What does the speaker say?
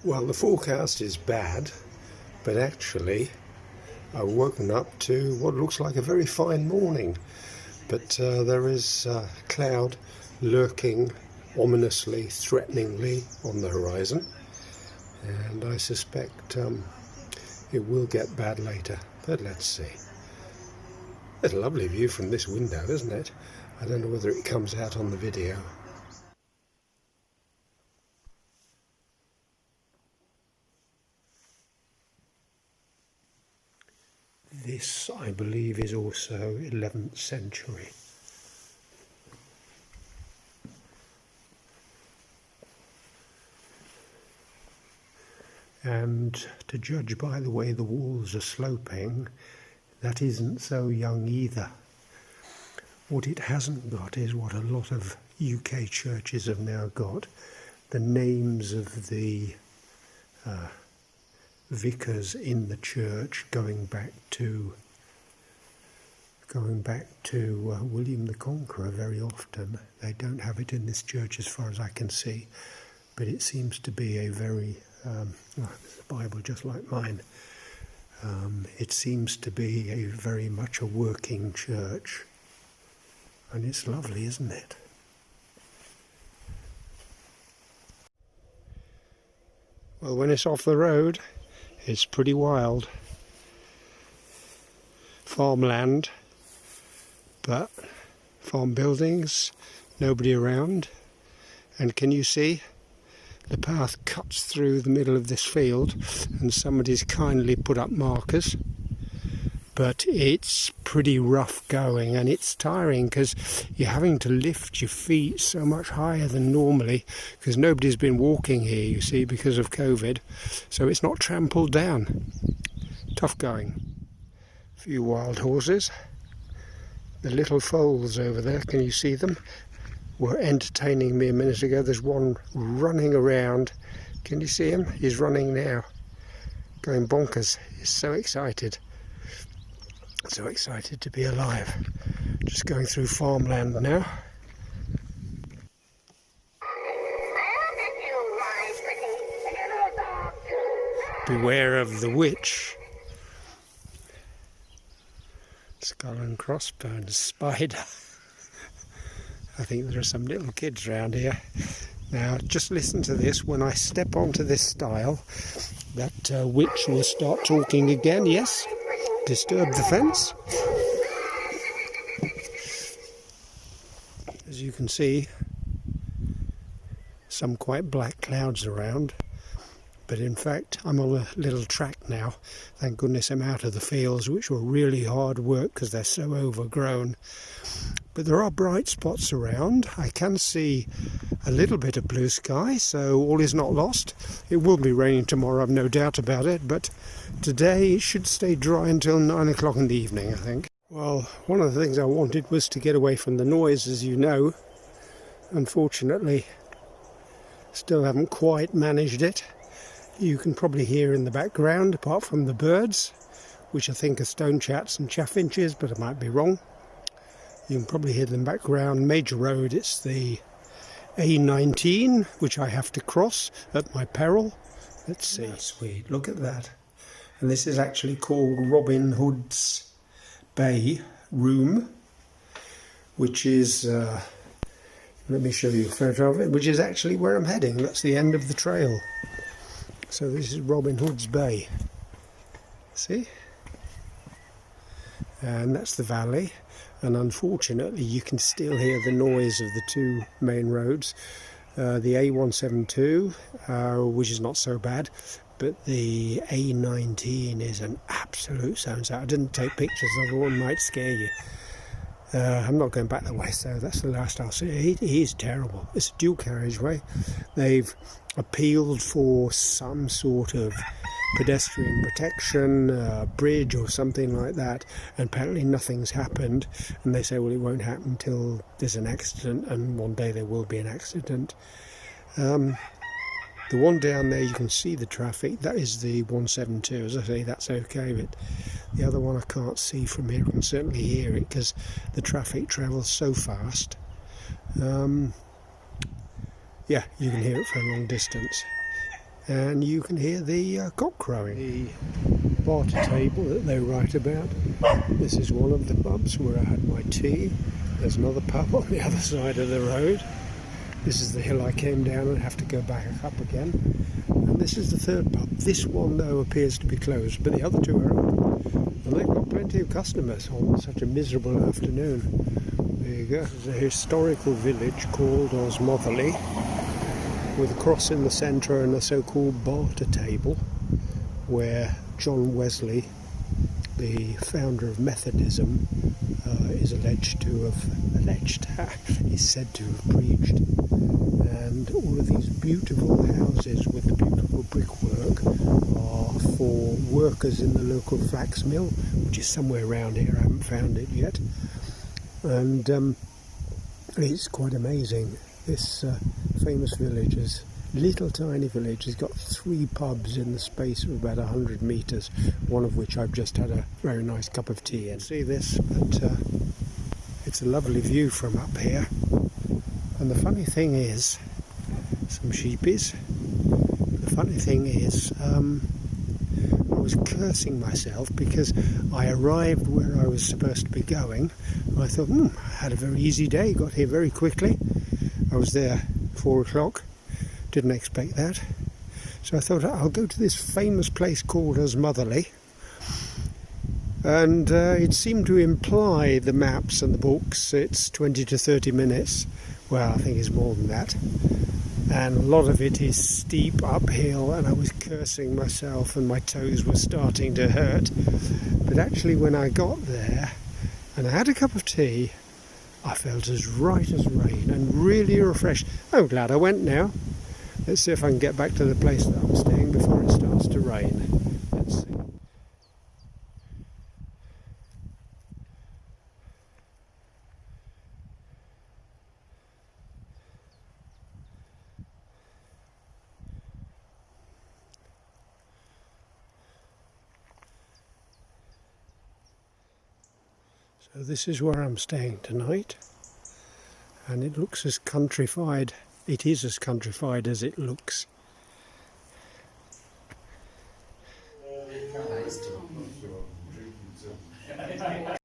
Well, the forecast is bad, but actually I've woken up to what looks like a very fine morning. But there is a cloud lurking ominously, threateningly on the horizon, and I suspect it will get bad later, but let's see. It's a lovely view from this window, isn't it? I don't know whether it comes out on the video. This, I believe, is also 11th century. And to judge by the way the walls are sloping, that isn't so young either. What it hasn't got is what a lot of UK churches have now got, the names of the vicars in the church going back to William the Conqueror very often. They don't have it in this church as far as I can see, but it seems to be a very it's a Bible just like mine. It seems to be very much a working church, and it's lovely, isn't it? Well, when it's off the road, it's pretty wild. Farmland, but farm buildings, nobody around. And can you see? The path cuts through the middle of this field, and somebody's kindly put up markers. But it's pretty rough going, and it's tiring because you're having to lift your feet so much higher than normally, because nobody's been walking here, you see, because of COVID. So it's not trampled down. Tough going. A few wild horses. The little foals over there, can you see them? Were entertaining me a minute ago. There's one running around. Can you see him? He's running now, going bonkers. He's so excited to be alive. Just going through farmland now. Beware of the witch. Skull and crossbones spider. I think there are some little kids around here. Now, just listen to this. When I step onto this stile, that witch will start talking again. Yes, disturb the fence. As you can see, some quite black clouds around. But in fact, I'm on a little track now. Thank goodness I'm out of the fields, which were really hard work because they're so overgrown. But there are bright spots around. I can see a little bit of blue sky, so all is not lost. It will be raining tomorrow, I've no doubt about it, but today it should stay dry until 9 o'clock in the evening, I think. Well, one of the things I wanted was to get away from the noise, as you know. Unfortunately, still haven't quite managed it. You can probably hear in the background, apart from the birds, which I think are stonechats and chaffinches, but I might be wrong. You can probably hear them background. Major road, it's the A19, which I have to cross at my peril. Let's see. That's sweet, look at that. And this is actually called Robin Hood's Bay Room, which is, let me show you a photo of it, which is actually where I'm heading. That's the end of the trail. So this is Robin Hood's Bay. See? And that's the valley. And unfortunately you can still hear the noise of the two main roads. The A172, which is not so bad, but the A19 is an absolute sound. I didn't take pictures of it, one might scare you. I'm not going back that way, so that's the last I'll see. It is terrible. It's a dual carriageway. They've appealed for some sort of pedestrian protection, bridge or something like that, and apparently nothing's happened. And they say, well, it won't happen until there's an accident, and one day there will be an accident. The one down there, you can see the traffic. That is the 172. As I say, that's okay, but the other one I can't see from here. I can certainly hear it because the traffic travels so fast. Yeah, you can hear it for a long distance. and you can hear the cock crowing. The barter table that they write about. This is one of the pubs where I had my tea. There's another pub on the other side of the road. This is the hill I came down and have to go back up again. And this is the third pub. This one, though, appears to be closed, but the other two are open. And they've got plenty of customers on such a miserable afternoon. There you go. There's a historical village called Osmotherley, with a cross in the centre and a so-called barter table, where John Wesley, the founder of Methodism, is said to have preached. And all of these beautiful houses with the beautiful brickwork are for workers in the local flax mill, which is somewhere around here. I haven't found it yet. And it's quite amazing. This famous village is little tiny village. It's got 3 pubs in the space of about 100 metres, one of which I've just had a very nice cup of tea in. See this, but it's a lovely view from up here. And the funny thing is, some sheepies. The funny thing is, I was cursing myself because I arrived where I was supposed to be going. And I thought, I had a very easy day, got here very quickly. I was there 4 o'clock. Didn't expect that. So I thought I'll go to this famous place called Osmotherley. And it seemed to imply, the maps and the books, it's 20 to 30 minutes. Well, I think it's more than that. And a lot of it is steep uphill, and I was cursing myself and my toes were starting to hurt. But actually when I got there and I had a cup of tea, I felt as right as rain and really refreshed. I'm glad I went now. Let's see if I can get back to the place that I'm staying before it starts to rain. Let's see. So this is where I'm staying tonight, and it looks as countrified. It is as countrified as it looks.